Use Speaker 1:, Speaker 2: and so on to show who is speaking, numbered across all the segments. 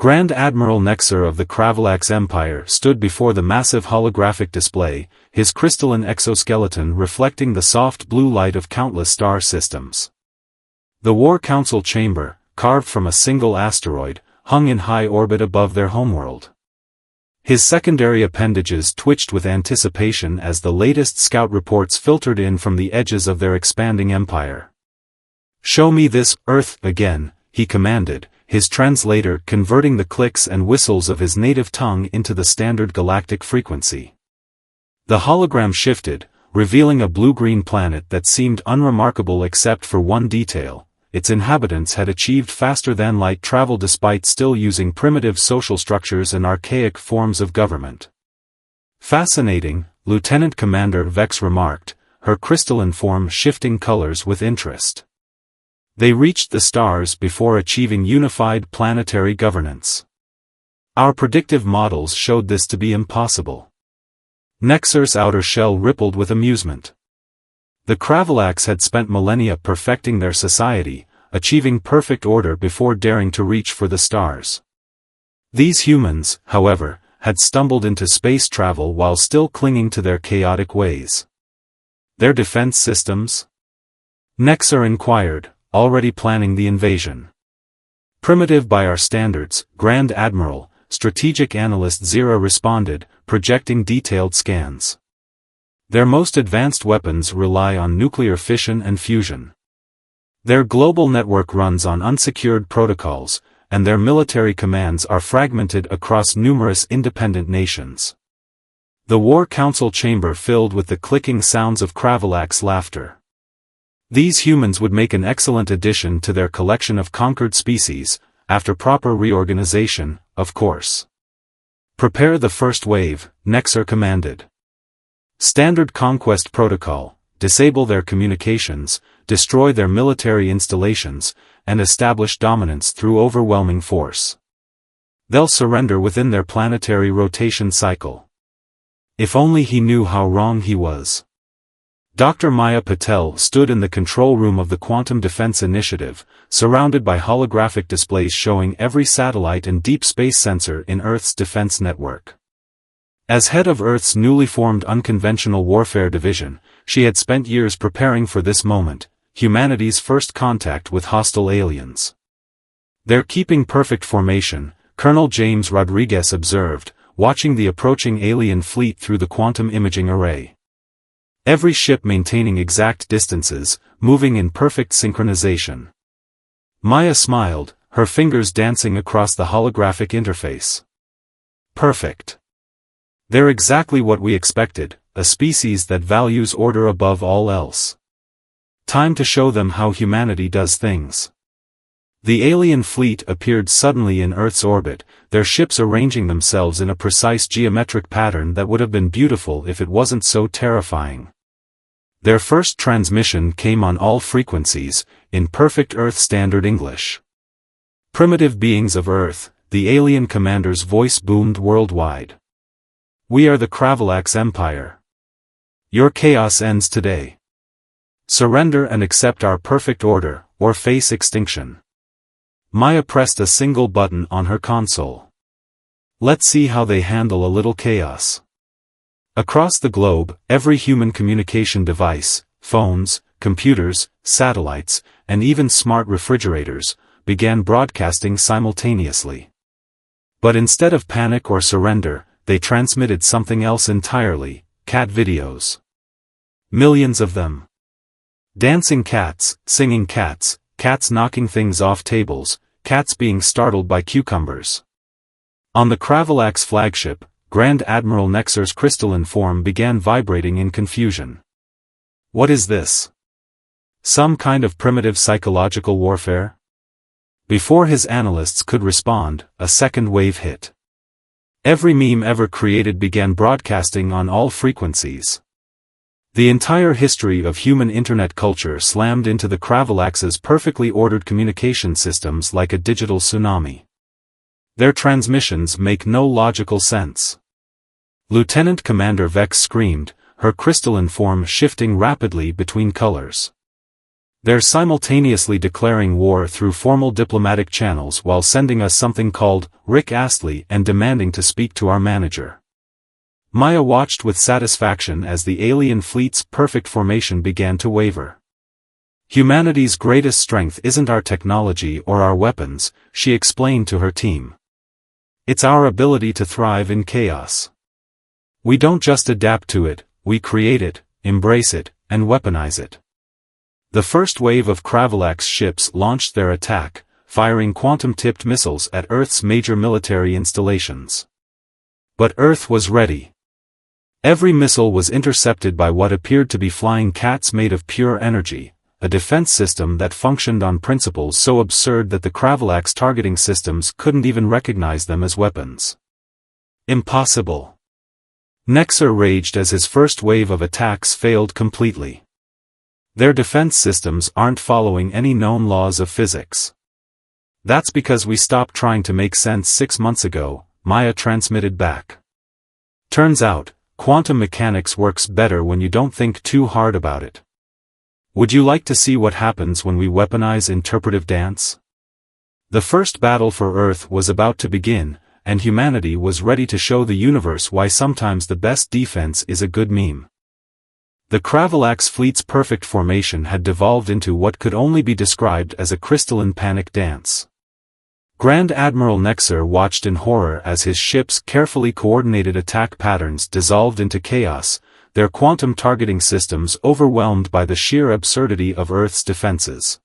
Speaker 1: Grand Admiral Nexer of the Cravalax Empire stood before the massive holographic display, his crystalline exoskeleton reflecting the soft blue light of countless star systems. The War Council chamber, carved from a single asteroid, hung in high orbit above their homeworld. His secondary appendages twitched with anticipation as the latest scout reports filtered in from the edges of their expanding empire. "Show me this Earth again," he commanded, his translator converting the clicks and whistles of his native tongue into the standard galactic frequency. The hologram shifted, revealing a blue-green planet that seemed unremarkable except for one detail: its inhabitants had achieved faster-than-light travel despite still using primitive social structures and archaic forms of government. "Fascinating," Lieutenant Commander Vex remarked, her crystalline form shifting colors with interest. "They reached the stars before achieving unified planetary governance. Our predictive models showed this to be impossible." Nexer's outer shell rippled with amusement. The Cravalax had spent millennia perfecting their society, achieving perfect order before daring to reach for the stars. These humans, however, had stumbled into space travel while still clinging to their chaotic ways. "Their defense systems?" Nexer inquired, already planning the invasion. "Primitive by our standards, Grand Admiral," Strategic Analyst Zira responded, projecting detailed scans. "Their most advanced weapons rely on nuclear fission and fusion. Their global network runs on unsecured protocols, and their military commands are fragmented across numerous independent nations." The War Council chamber filled with the clicking sounds of Cravalax laughter. These humans would make an excellent addition to their collection of conquered species, after proper reorganization, of course. "Prepare the first wave," Nexer commanded. "Standard conquest protocol: disable their communications, destroy their military installations, and establish dominance through overwhelming force. They'll surrender within their planetary rotation cycle." If only he knew how wrong he was. Dr. Maya Patel stood in the control room of the Quantum Defense Initiative, surrounded by holographic displays showing every satellite and deep space sensor in Earth's defense network. As head of Earth's newly formed Unconventional Warfare Division, she had spent years preparing for this moment, humanity's first contact with hostile aliens. "They're keeping perfect formation," Colonel James Rodriguez observed, watching the approaching alien fleet through the quantum imaging array. Every ship maintaining exact distances, moving in perfect synchronization. Maya smiled, her fingers dancing across the holographic interface. "Perfect. They're exactly what we expected, a species that values order above all else. Time to show them how humanity does things." The alien fleet appeared suddenly in Earth's orbit, their ships arranging themselves in a precise geometric pattern that would have been beautiful if it wasn't so terrifying. Their first transmission came on all frequencies, in perfect Earth Standard English. "Primitive beings of Earth," the alien commander's voice boomed worldwide. "We are the Cravalax Empire. Your chaos ends today. Surrender and accept our perfect order, or face extinction." Maya pressed a single button on her console. "Let's see how they handle a little chaos." Across the globe, every human communication device, phones, computers, satellites, and even smart refrigerators, began broadcasting simultaneously. But instead of panic or surrender, they transmitted something else entirely: cat videos. Millions of them. Dancing cats, singing cats, cats knocking things off tables, cats being startled by cucumbers. On the Cravalax flagship, Grand Admiral Nexer's crystalline form began vibrating in confusion. "What is this? Some kind of primitive psychological warfare?" Before his analysts could respond, a second wave hit. Every meme ever created began broadcasting on all frequencies. The entire history of human internet culture slammed into the Cravalax's perfectly ordered communication systems like a digital tsunami. Their transmissions make no logical sense. Lieutenant Commander Vex screamed, her crystalline form shifting rapidly between colors. They're simultaneously declaring war through formal diplomatic channels while sending us something called Rick Astley and demanding to speak to our manager. Maya watched with satisfaction as the alien fleet's perfect formation began to waver. Humanity's greatest strength isn't our technology or our weapons, she explained to her team. It's our ability to thrive in chaos. We don't just adapt to it, we create it, embrace it, and weaponize it. The first wave of Cravalax ships launched their attack, firing quantum-tipped missiles at Earth's major military installations. But Earth was ready. Every missile was intercepted by what appeared to be flying cats made of pure energy, a defense system that functioned on principles so absurd that the Cravalax targeting systems couldn't even recognize them as weapons. Impossible. Nexer raged as his first wave of attacks failed completely. Their defense systems aren't following any known laws of physics. That's because we stopped trying to make sense 6 months ago, Maya transmitted back. Turns out, quantum mechanics works better when you don't think too hard about it. Would you like to see what happens when we weaponize interpretive dance? The first battle for Earth was about to begin, and humanity was ready to show the universe why sometimes the best defense is a good meme. The Cravalax fleet's perfect formation had devolved into what could only be described as a crystalline panic dance. Grand Admiral Nexer watched in horror as his ship's carefully coordinated attack patterns dissolved into chaos, their quantum targeting systems overwhelmed by the sheer absurdity of Earth's defenses.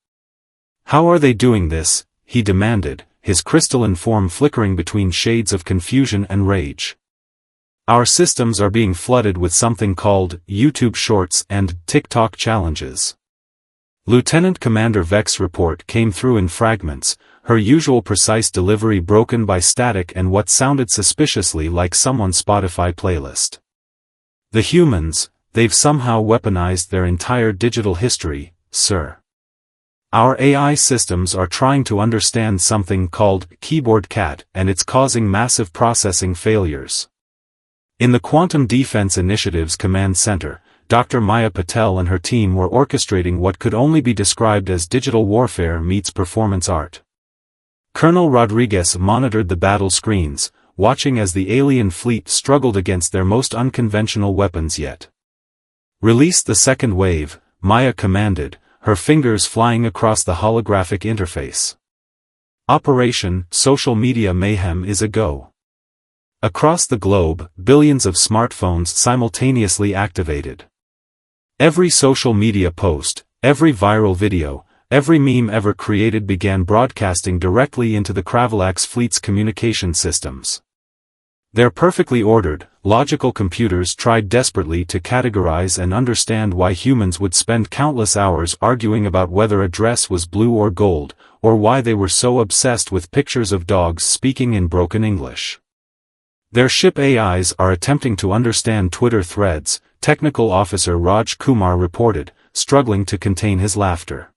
Speaker 1: How are they doing this? He demanded, his crystalline form flickering between shades of confusion and rage. Our systems are being flooded with something called YouTube Shorts and TikTok challenges. Lieutenant Commander Vex's report came through in fragments, her usual precise delivery broken by static and what sounded suspiciously like someone's Spotify playlist. The humans, they've somehow weaponized their entire digital history, sir. Our AI systems are trying to understand something called keyboard cat and it's causing massive processing failures. In the Quantum Defense Initiative's command center, Dr. Maya Patel and her team were orchestrating what could only be described as digital warfare meets performance art. Colonel Rodriguez monitored the battle screens, watching as the alien fleet struggled against their most unconventional weapons yet. Release the second wave, Maya commanded, her fingers flying across the holographic interface. Operation Social Media Mayhem is a go. Across the globe, billions of smartphones simultaneously activated. Every social media post, every viral video, every meme ever created began broadcasting directly into the Cravalax fleet's communication systems. Their perfectly ordered, logical computers tried desperately to categorize and understand why humans would spend countless hours arguing about whether a dress was blue or gold, or why they were so obsessed with pictures of dogs speaking in broken English. Their ship AIs are attempting to understand Twitter threads, Technical Officer Raj Kumar reported, struggling to contain his laughter.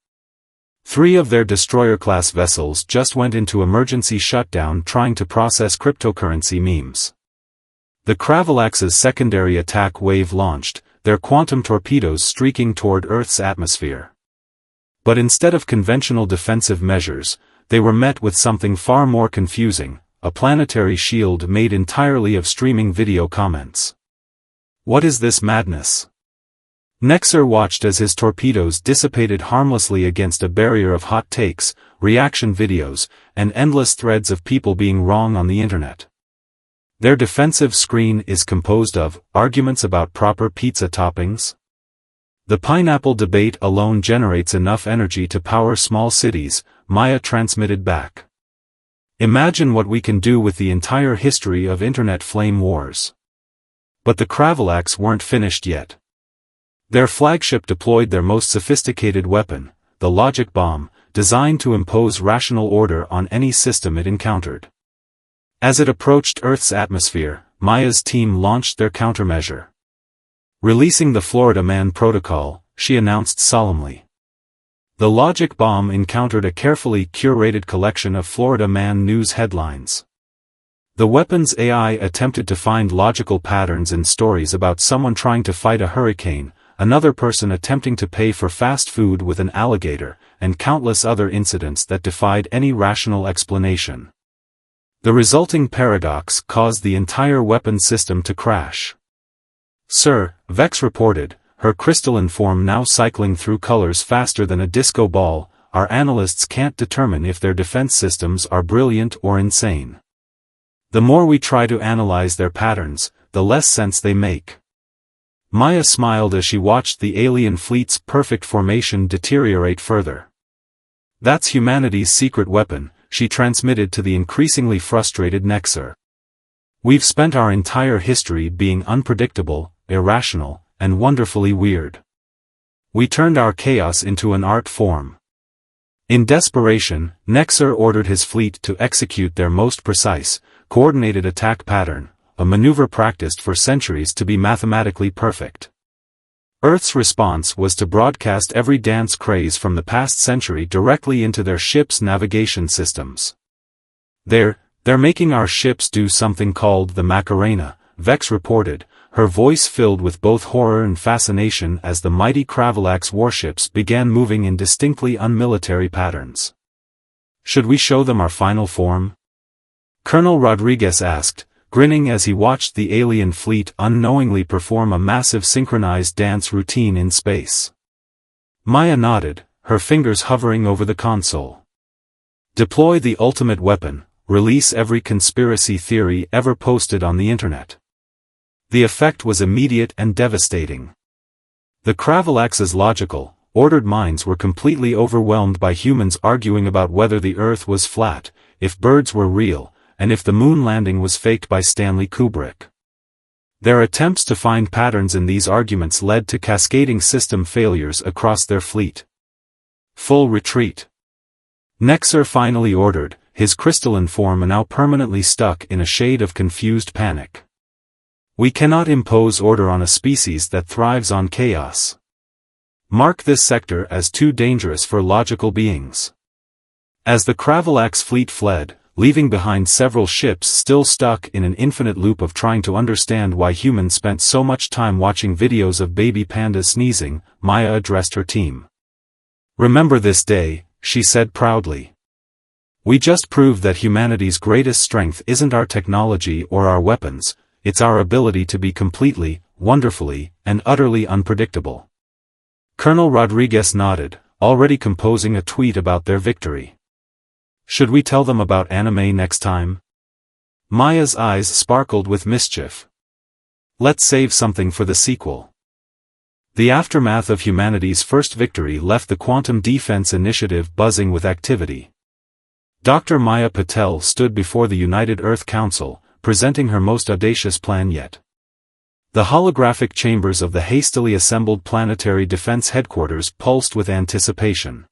Speaker 1: 3 of their destroyer-class vessels just went into emergency shutdown trying to process cryptocurrency memes. The Cravalax's secondary attack wave launched, their quantum torpedoes streaking toward Earth's atmosphere. But instead of conventional defensive measures, they were met with something far more confusing, a planetary shield made entirely of streaming video comments. What is this madness? Nexer watched as his torpedoes dissipated harmlessly against a barrier of hot takes, reaction videos, and endless threads of people being wrong on the internet. Their defensive screen is composed of arguments about proper pizza toppings. The pineapple debate alone generates enough energy to power small cities, Maya transmitted back. Imagine what we can do with the entire history of internet flame wars. But the Cravalax weren't finished yet. Their flagship deployed their most sophisticated weapon, the logic bomb, designed to impose rational order on any system it encountered. As it approached Earth's atmosphere, Maya's team launched their countermeasure. Releasing the Florida Man protocol, she announced solemnly. The logic bomb encountered a carefully curated collection of Florida Man news headlines. The weapon's AI attempted to find logical patterns in stories about someone trying to fight a hurricane, another person attempting to pay for fast food with an alligator, and countless other incidents that defied any rational explanation. The resulting paradox caused the entire weapon system to crash. "Sir," Vex reported, her crystalline form now cycling through colors faster than a disco ball, "our analysts can't determine if their defense systems are brilliant or insane. The more we try to analyze their patterns, the less sense they make." Maya smiled as she watched the alien fleet's perfect formation deteriorate further. "That's humanity's secret weapon," she transmitted to the increasingly frustrated Nexer. "We've spent our entire history being unpredictable, irrational, and wonderfully weird. We turned our chaos into an art form." In desperation, Nexer ordered his fleet to execute their most precise, coordinated attack pattern, a maneuver practiced for centuries to be mathematically perfect. Earth's response was to broadcast every dance craze from the past century directly into their ships' navigation systems. They're making our ships do something called the Macarena," Vex reported, her voice filled with both horror and fascination as the mighty Cravalax warships began moving in distinctly unmilitary patterns. "Should we show them our final form?" Colonel Rodriguez asked, grinning as he watched the alien fleet unknowingly perform a massive synchronized dance routine in space. Maya nodded, her fingers hovering over the console. "Deploy the ultimate weapon, release every conspiracy theory ever posted on the internet." The effect was immediate and devastating. The Cravalax's logical, ordered minds were completely overwhelmed by humans arguing about whether the Earth was flat, if birds were real, and if the moon landing was faked by Stanley Kubrick. Their attempts to find patterns in these arguments led to cascading system failures across their fleet. "Full retreat," Nexer finally ordered, his crystalline form now permanently stuck in a shade of confused panic. "We cannot impose order on a species that thrives on chaos. Mark this sector as too dangerous for logical beings." As the Cravalax fleet fled, leaving behind several ships still stuck in an infinite loop of trying to understand why humans spent so much time watching videos of baby pandas sneezing, Maya addressed her team. "Remember this day," she said proudly. "We just proved that humanity's greatest strength isn't our technology or our weapons, it's our ability to be completely, wonderfully, and utterly unpredictable." Colonel Rodriguez nodded, already composing a tweet about their victory. "Should we tell them about anime next time?" Maya's eyes sparkled with mischief. "Let's save something for the sequel." The aftermath of humanity's first victory left the Quantum Defense Initiative buzzing with activity. Dr. Maya Patel stood before the United Earth Council, presenting her most audacious plan yet. The holographic chambers of the hastily assembled Planetary Defense Headquarters pulsed with anticipation.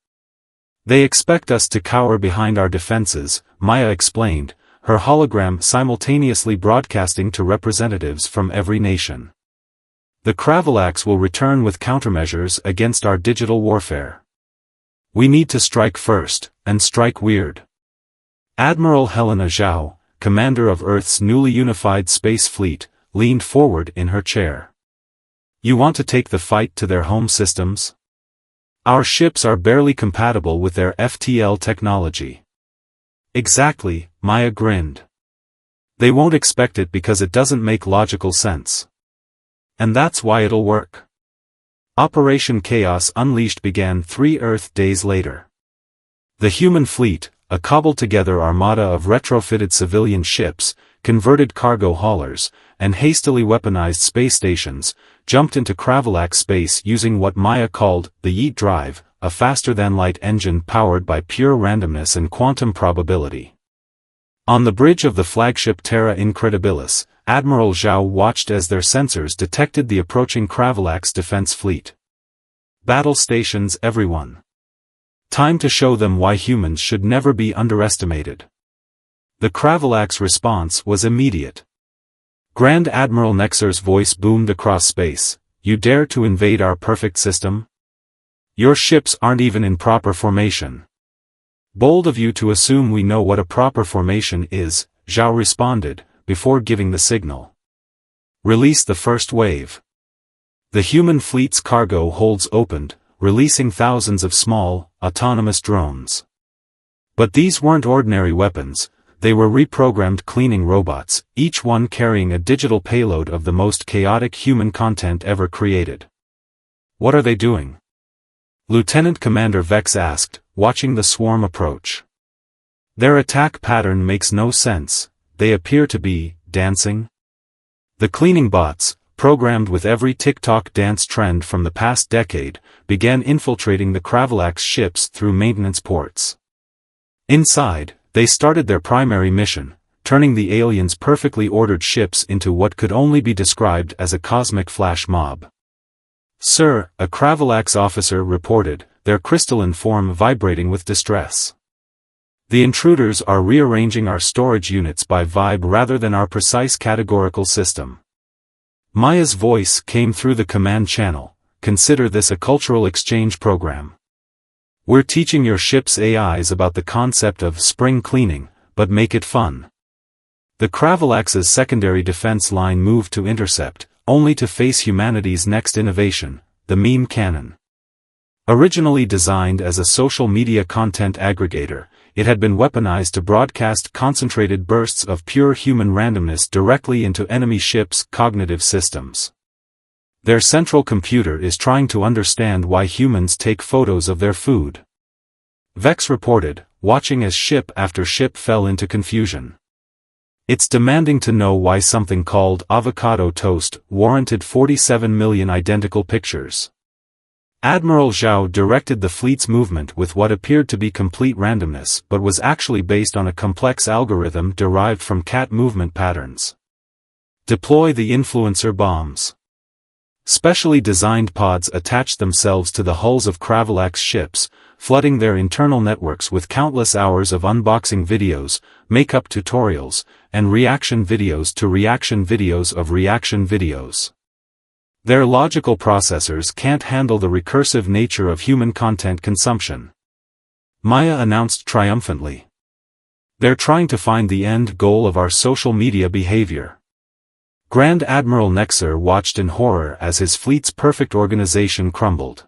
Speaker 1: "They expect us to cower behind our defenses," Maya explained, her hologram simultaneously broadcasting to representatives from every nation. "The Cravalax will return with countermeasures against our digital warfare. We need to strike first, and strike weird." Admiral Helena Zhao, commander of Earth's newly unified space fleet, leaned forward in her chair. "You want to take the fight to their home systems? Our ships are barely compatible with their FTL technology." "Exactly," Maya grinned. "They won't expect it because it doesn't make logical sense. And that's why it'll work." Operation Chaos Unleashed began 3 Earth days later. The human fleet, a cobbled-together armada of retrofitted civilian ships, converted cargo haulers, and hastily weaponized space stations, jumped into Cravalax space using what Maya called the Yeet Drive, a faster-than-light engine powered by pure randomness and quantum probability. On the bridge of the flagship Terra Incredibilis, Admiral Zhao watched as their sensors detected the approaching Cravalax defense fleet. "Battle stations, everyone. Time to show them why humans should never be underestimated." The Cravalax response was immediate. Grand Admiral Nexer's voice boomed across space, "You dare to invade our perfect system? Your ships aren't even in proper formation." "Bold of you to assume we know what a proper formation is," Zhao responded, before giving the signal. "Release the first wave." The human fleet's cargo holds opened, releasing thousands of small, autonomous drones. But these weren't ordinary weapons, they were reprogrammed cleaning robots, each one carrying a digital payload of the most chaotic human content ever created. What are they doing? Lieutenant Commander Vex asked, watching the swarm approach. Their attack pattern makes no sense, they appear to be dancing. The cleaning bots, programmed with every TikTok dance trend from the past decade, began infiltrating the Cravalax ships through maintenance ports. Inside, they started their primary mission, turning the aliens' perfectly ordered ships into what could only be described as a cosmic flash mob. "Sir," a Cravalax officer reported, their crystalline form vibrating with distress. "The intruders are rearranging our storage units by vibe rather than our precise categorical system." Maya's voice came through the command channel, "Consider this a cultural exchange program. We're teaching your ship's AIs about the concept of spring cleaning, but make it fun." The Cravalax's secondary defense line moved to intercept, only to face humanity's next innovation, the meme cannon. Originally designed as a social media content aggregator, it had been weaponized to broadcast concentrated bursts of pure human randomness directly into enemy ships' cognitive systems. Their central computer is trying to understand why humans take photos of their food. Vex reported, watching as ship after ship fell into confusion. It's demanding to know why something called avocado toast warranted 47 million identical pictures. Admiral Zhao directed the fleet's movement with what appeared to be complete randomness but was actually based on a complex algorithm derived from cat movement patterns. Deploy the influencer bombs. Specially designed pods attached themselves to the hulls of Cravalax ships, flooding their internal networks with countless hours of unboxing videos, makeup tutorials, and reaction videos to reaction videos of reaction videos. Their logical processors can't handle the recursive nature of human content consumption. Maya announced triumphantly. They're trying to find the end goal of our social media behavior. Grand Admiral Nexer watched in horror as his fleet's perfect organization crumbled.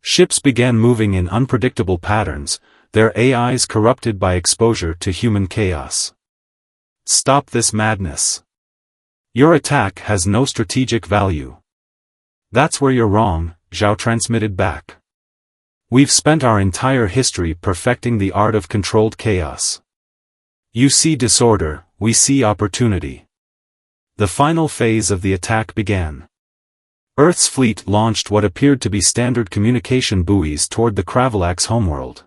Speaker 1: Ships began moving in unpredictable patterns, their AIs corrupted by exposure to human chaos. Stop this madness. Your attack has no strategic value. That's where you're wrong, Zhao transmitted back. We've spent our entire history perfecting the art of controlled chaos. You see disorder, we see opportunity. The final phase of the attack began. Earth's fleet launched what appeared to be standard communication buoys toward the Cravalax homeworld.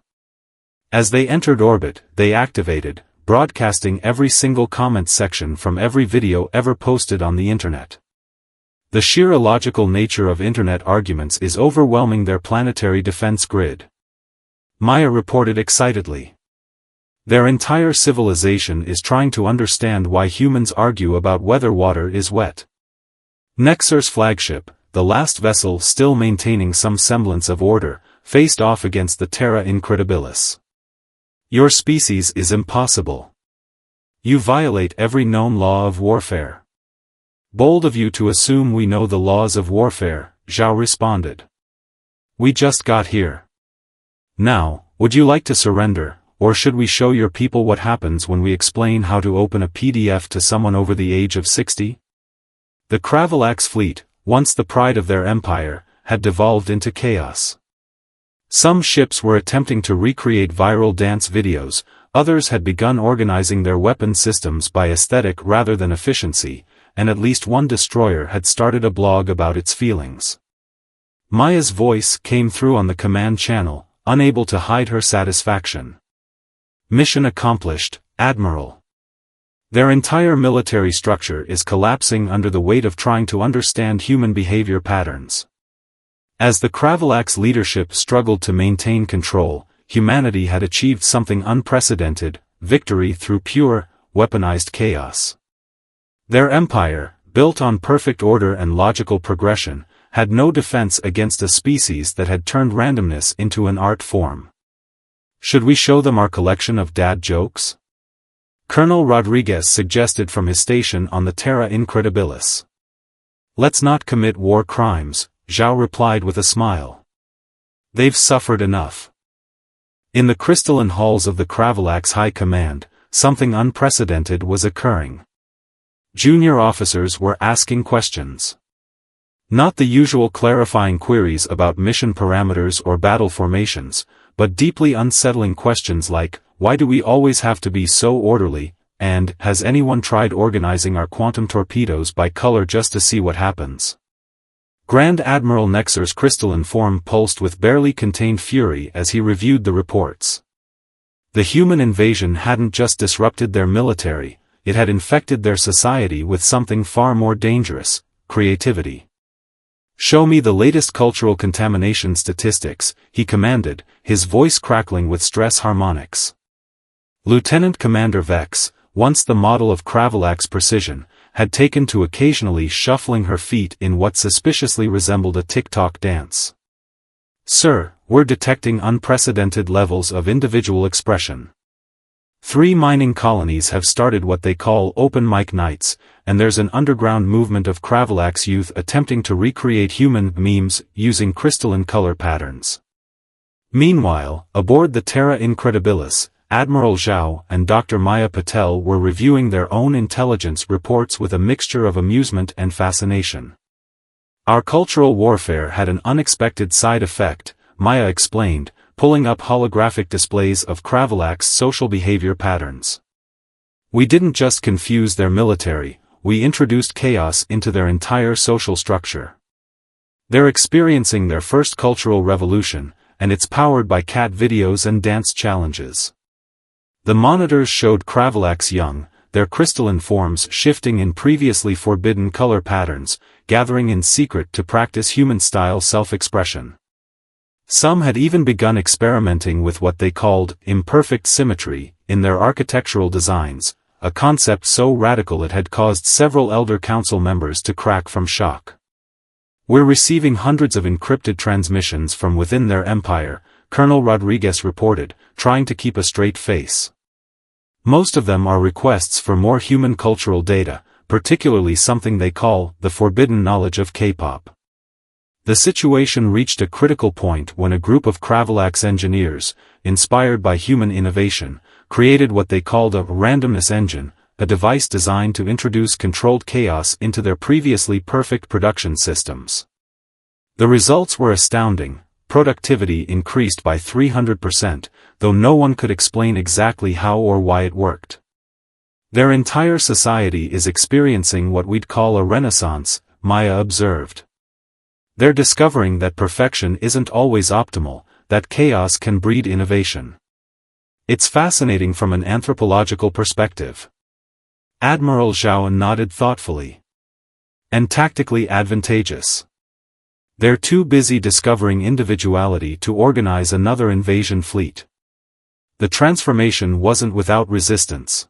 Speaker 1: As they entered orbit, they activated, broadcasting every single comment section from every video ever posted on the internet. The sheer illogical nature of internet arguments is overwhelming their planetary defense grid. Maya reported excitedly. Their entire civilization is trying to understand why humans argue about whether water is wet. Nexer's flagship, the last vessel still maintaining some semblance of order, faced off against the Terra Incredibilis. Your species is impossible. You violate every known law of warfare. Bold of you to assume we know the laws of warfare, Zhao responded. We just got here. Now, would you like to surrender? Or should we show your people what happens when we explain how to open a PDF to someone over the age of 60? The Cravalax fleet, once the pride of their empire, had devolved into chaos. Some ships were attempting to recreate viral dance videos, others had begun organizing their weapon systems by aesthetic rather than efficiency, and at least one destroyer had started a blog about its feelings. Maya's voice came through on the command channel, unable to hide her satisfaction. Mission accomplished, Admiral. Their entire military structure is collapsing under the weight of trying to understand human behavior patterns. As the Cravalax leadership struggled to maintain control, humanity had achieved something unprecedented, victory through pure, weaponized chaos. Their empire, built on perfect order and logical progression, had no defense against a species that had turned randomness into an art form. Should we show them our collection of dad jokes? Colonel Rodriguez suggested from his station on the Terra Incredibilis. Let's not commit war crimes, Zhao replied with a smile. They've suffered enough. In the crystalline halls of the Cravalax High Command, something unprecedented was occurring. Junior officers were asking questions. Not the usual clarifying queries about mission parameters or battle formations, but deeply unsettling questions like, why do we always have to be so orderly, and, has anyone tried organizing our quantum torpedoes by color just to see what happens? Grand Admiral Nexer's crystalline form pulsed with barely contained fury as he reviewed the reports. The human invasion hadn't just disrupted their military, it had infected their society with something far more dangerous: creativity. Show me the latest cultural contamination statistics, he commanded, his voice crackling with stress harmonics. Lieutenant Commander Vex, once the model of Cravalax precision, had taken to occasionally shuffling her feet in what suspiciously resembled a tick-tock dance. Sir, we're detecting unprecedented levels of individual expression. 3 mining colonies have started what they call open mic nights, and there's an underground movement of Cravalax youth attempting to recreate human memes using crystalline color patterns. Meanwhile, aboard the Terra Incredibilis, Admiral Zhao and Dr. Maya Patel were reviewing their own intelligence reports with a mixture of amusement and fascination. Our cultural warfare had an unexpected side effect, Maya explained, pulling up holographic displays of Cravalax's social behavior patterns. We didn't just confuse their military, we introduced chaos into their entire social structure. They're experiencing their first cultural revolution, and it's powered by cat videos and dance challenges. The monitors showed Cravalax young, their crystalline forms shifting in previously forbidden color patterns, gathering in secret to practice human-style self-expression. Some had even begun experimenting with what they called imperfect symmetry in their architectural designs, a concept so radical it had caused several Elder Council members to crack from shock. We're receiving hundreds of encrypted transmissions from within their empire, Colonel Rodriguez reported, trying to keep a straight face. Most of them are requests for more human cultural data, particularly something they call the forbidden knowledge of K-pop. The situation reached a critical point when a group of Cravalax engineers, inspired by human innovation, created what they called a randomness engine, a device designed to introduce controlled chaos into their previously perfect production systems. The results were astounding. Productivity increased by 300%, though no one could explain exactly how or why it worked. Their entire society is experiencing what we'd call a renaissance, Maya observed. They're discovering that perfection isn't always optimal, that chaos can breed innovation. It's fascinating from an anthropological perspective. Admiral Zhao nodded thoughtfully. And tactically advantageous. They're too busy discovering individuality to organize another invasion fleet. The transformation wasn't without resistance.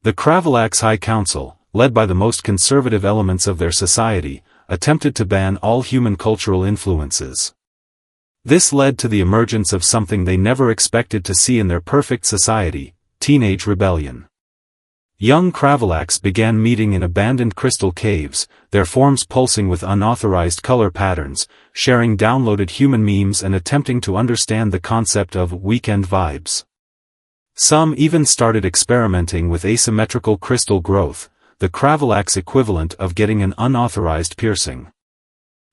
Speaker 1: The Cravalax High Council, led by the most conservative elements of their society, attempted to ban all human cultural influences. This led to the emergence of something they never expected to see in their perfect society: teenage rebellion. Young Cravalax began meeting in abandoned crystal caves, their forms pulsing with unauthorized color patterns, sharing downloaded human memes and attempting to understand the concept of weekend vibes. Some even started experimenting with asymmetrical crystal growth, the Cravalax equivalent of getting an unauthorized piercing.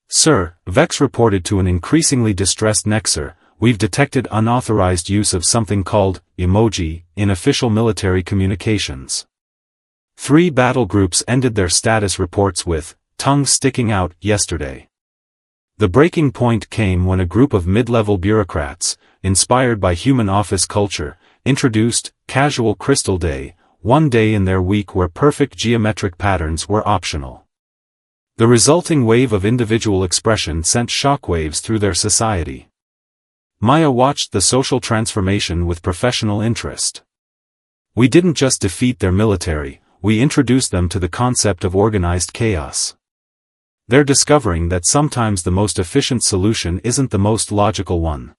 Speaker 1: Sir, Vex reported to an increasingly distressed Nexer, we've detected unauthorized use of something called emoji in official military communications. 3 battle groups ended their status reports with tongues sticking out yesterday. The breaking point came when a group of mid-level bureaucrats, inspired by human office culture, introduced Casual Crystal Day, one day in their week where perfect geometric patterns were optional. The resulting wave of individual expression sent shockwaves through their society. Maya watched the social transformation with professional interest. We didn't just defeat their military, we introduced them to the concept of organized chaos. They're discovering that sometimes the most efficient solution isn't the most logical one.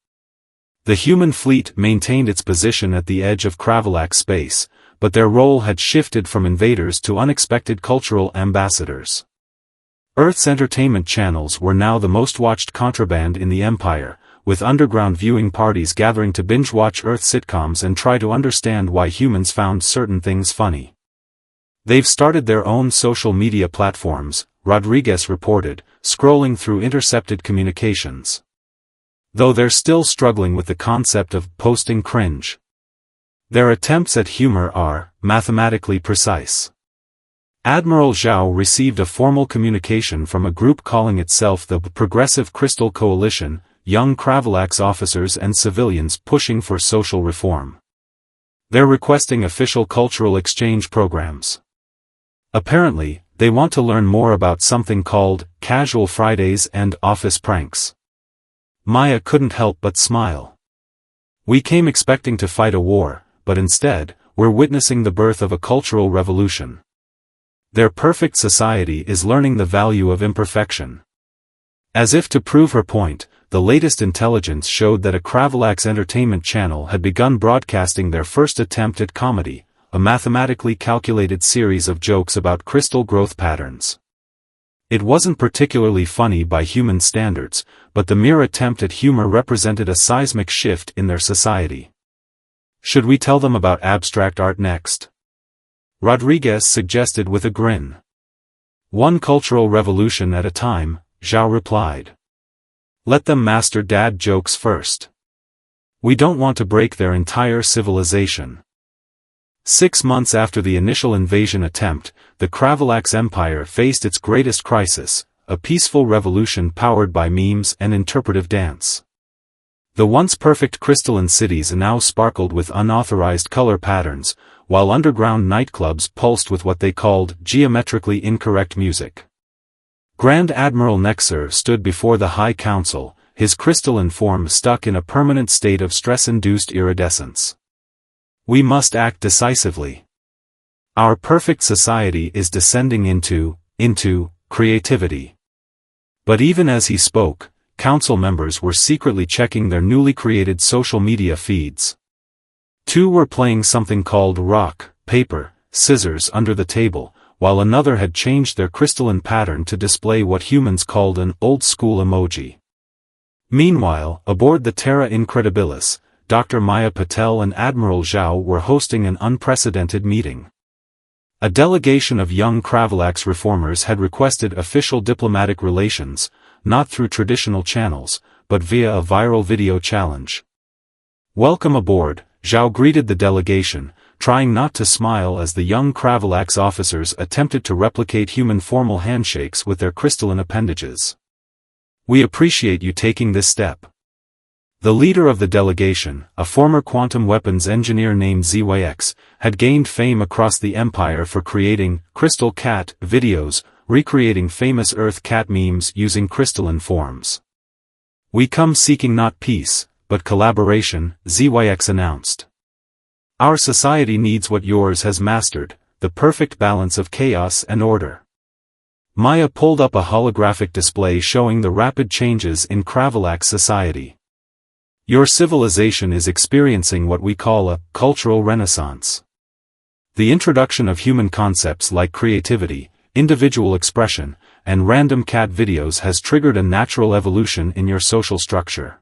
Speaker 1: The human fleet maintained its position at the edge of Cravalax space, but their role had shifted from invaders to unexpected cultural ambassadors. Earth's entertainment channels were now the most watched contraband in the Empire, with underground viewing parties gathering to binge-watch Earth sitcoms and try to understand why humans found certain things funny. They've started their own social media platforms, Rodriguez reported, scrolling through intercepted communications. Though they're still struggling with the concept of posting cringe. Their attempts at humor are mathematically precise. Admiral Zhao received a formal communication from a group calling itself the Progressive Crystal Coalition, young Cravalax officers and civilians pushing for social reform. They're requesting official cultural exchange programs. Apparently, they want to learn more about something called Casual Fridays and office pranks. Maya couldn't help but smile. We came expecting to fight a war, but instead, we're witnessing the birth of a cultural revolution. Their perfect society is learning the value of imperfection. As if to prove her point, the latest intelligence showed that a Cravalax entertainment channel had begun broadcasting their first attempt at comedy, a mathematically calculated series of jokes about crystal growth patterns. It wasn't particularly funny by human standards, but the mere attempt at humor represented a seismic shift in their society. Should we tell them about abstract art next? Rodriguez suggested with a grin. One cultural revolution at a time, Zhao replied. Let them master dad jokes first. We don't want to break their entire civilization. 6 months after the initial invasion attempt, the Cravalax Empire faced its greatest crisis, a peaceful revolution powered by memes and interpretive dance. The once perfect crystalline cities now sparkled with unauthorized color patterns, while underground nightclubs pulsed with what they called geometrically incorrect music. Grand Admiral Nexer stood before the High Council, his crystalline form stuck in a permanent state of stress-induced iridescence. We must act decisively. Our perfect society is descending into creativity. But even as he spoke, council members were secretly checking their newly created social media feeds. 2 were playing something called rock, paper, scissors under the table, while another had changed their crystalline pattern to display what humans called an old-school emoji. Meanwhile, aboard the Terra Incredibilis, Dr. Maya Patel and Admiral Zhao were hosting an unprecedented meeting. A delegation of young Cravalax reformers had requested official diplomatic relations, not through traditional channels, but via a viral video challenge. Welcome aboard, Zhao greeted the delegation, trying not to smile as the young Cravalax officers attempted to replicate human formal handshakes with their crystalline appendages. We appreciate you taking this step. The leader of the delegation, a former quantum weapons engineer named ZYX, had gained fame across the Empire for creating Crystal Cat videos, recreating famous Earth cat memes using crystalline forms. We come seeking not peace, but collaboration, ZYX announced. Our society needs what yours has mastered, the perfect balance of chaos and order. Maya pulled up a holographic display showing the rapid changes in Cravalax society. Your civilization is experiencing what we call a cultural renaissance. The introduction of human concepts like creativity, individual expression, and random cat videos has triggered a natural evolution in your social structure.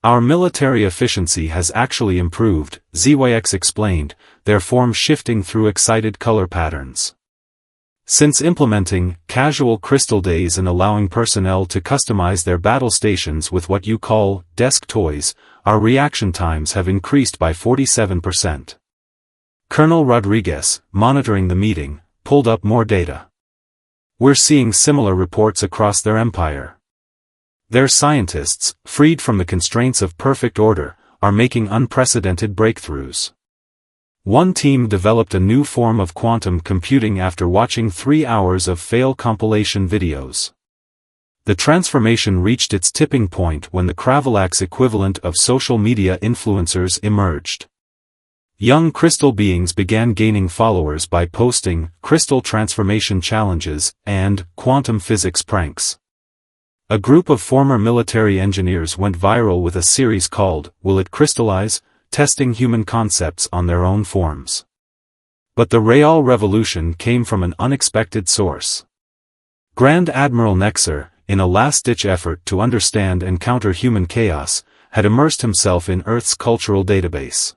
Speaker 1: Our military efficiency has actually improved, ZYX explained, their form shifting through excited color patterns. Since implementing casual crystal days and allowing personnel to customize their battle stations with what you call desk toys, our reaction times have increased by 47%. Colonel Rodriguez, monitoring the meeting, pulled up more data. We're seeing similar reports across their empire. Their scientists, freed from the constraints of perfect order, are making unprecedented breakthroughs. One team developed a new form of quantum computing after watching 3 hours of fail compilation videos. The transformation reached its tipping point when the Cravalax equivalent of social media influencers emerged. Young crystal beings began gaining followers by posting crystal transformation challenges and quantum physics pranks. A group of former military engineers went viral with a series called Will It Crystallize?, testing human concepts on their own forms. But the real revolution came from an unexpected source. Grand Admiral Nexer, in a last-ditch effort to understand and counter human chaos, had immersed himself in Earth's cultural database.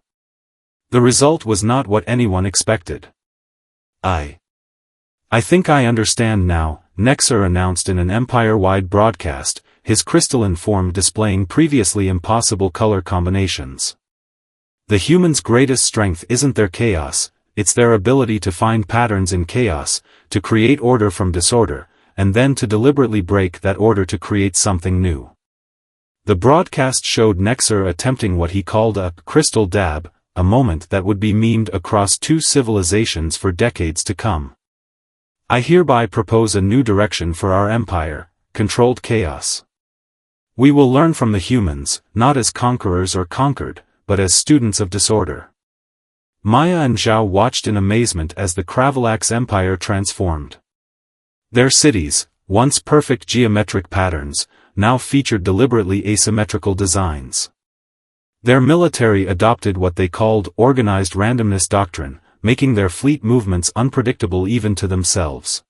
Speaker 1: The result was not what anyone expected. I think I understand now, Nexer announced in an empire-wide broadcast, his crystalline form displaying previously impossible color combinations. The humans' greatest strength isn't their chaos, it's their ability to find patterns in chaos, to create order from disorder, and then to deliberately break that order to create something new. The broadcast showed Nexer attempting what he called a crystal dab, a moment that would be memed across two civilizations for decades to come. I hereby propose a new direction for our empire, controlled chaos. We will learn from the humans, not as conquerors or conquered, but as students of disorder. Maya and Zhao watched in amazement as the Cravalax Empire transformed. Their cities, once perfect geometric patterns, now featured deliberately asymmetrical designs. Their military adopted what they called organized randomness doctrine, making their fleet movements unpredictable even to themselves.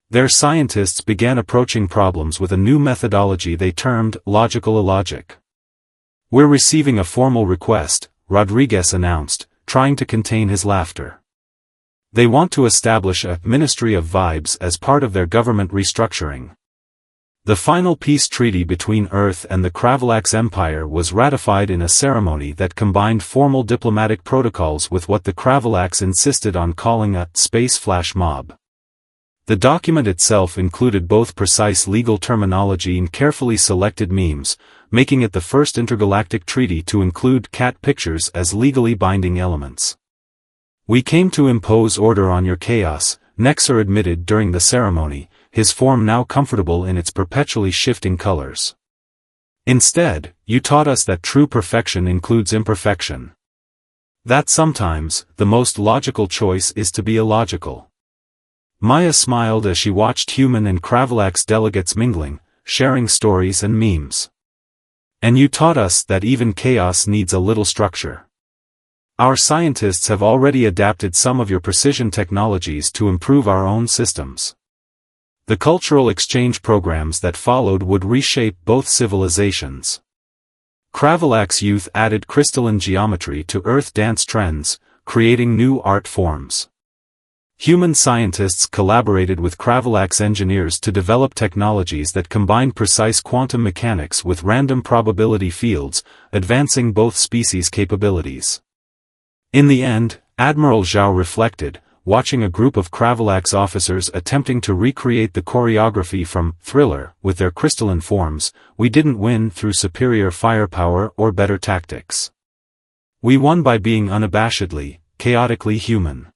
Speaker 1: Their scientists began approaching problems with a new methodology they termed logical illogic. "We're receiving a formal request," Rodriguez announced, trying to contain his laughter. They want to establish a Ministry of Vibes as part of their government restructuring. The final peace treaty between Earth and the Cravalax Empire was ratified in a ceremony that combined formal diplomatic protocols with what the Cravalax insisted on calling a space flash mob. The document itself included both precise legal terminology and carefully selected memes, making it the first intergalactic treaty to include cat pictures as legally binding elements. "We came to impose order on your chaos," Nexer admitted during the ceremony, his form now comfortable in its perpetually shifting colors. "Instead, you taught us that true perfection includes imperfection. That sometimes, the most logical choice is to be illogical." Maya smiled as she watched human and Cravalax delegates mingling, sharing stories and memes. "And you taught us that even chaos needs a little structure. Our scientists have already adapted some of your precision technologies to improve our own systems." The cultural exchange programs that followed would reshape both civilizations. Cravalax youth added crystalline geometry to Earth dance trends, creating new art forms. Human scientists collaborated with Cravalax engineers to develop technologies that combined precise quantum mechanics with random probability fields, advancing both species' capabilities. In the end, Admiral Zhao reflected, watching a group of Cravalax officers attempting to recreate the choreography from Thriller with their crystalline forms, "We didn't win through superior firepower or better tactics. We won by being unabashedly, chaotically human."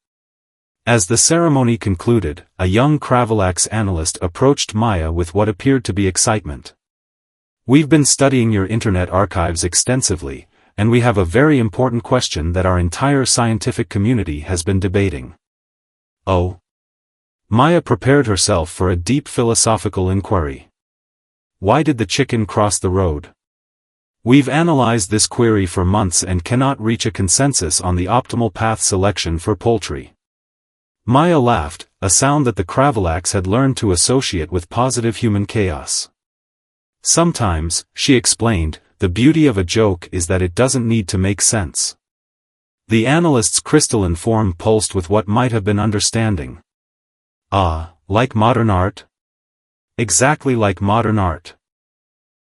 Speaker 1: As the ceremony concluded, a young Cravalax analyst approached Maya with what appeared to be excitement. "We've been studying your internet archives extensively, and we have a very important question that our entire scientific community has been debating." "Oh?" Maya prepared herself for a deep philosophical inquiry. "Why did the chicken cross the road? We've analyzed this query for months and cannot reach a consensus on the optimal path selection for poultry." Maya laughed, a sound that the Cravalax had learned to associate with positive human chaos. "Sometimes," she explained, "the beauty of a joke is that it doesn't need to make sense." The analyst's crystalline form pulsed with what might have been understanding. "Ah, like modern art?" "Exactly like modern art.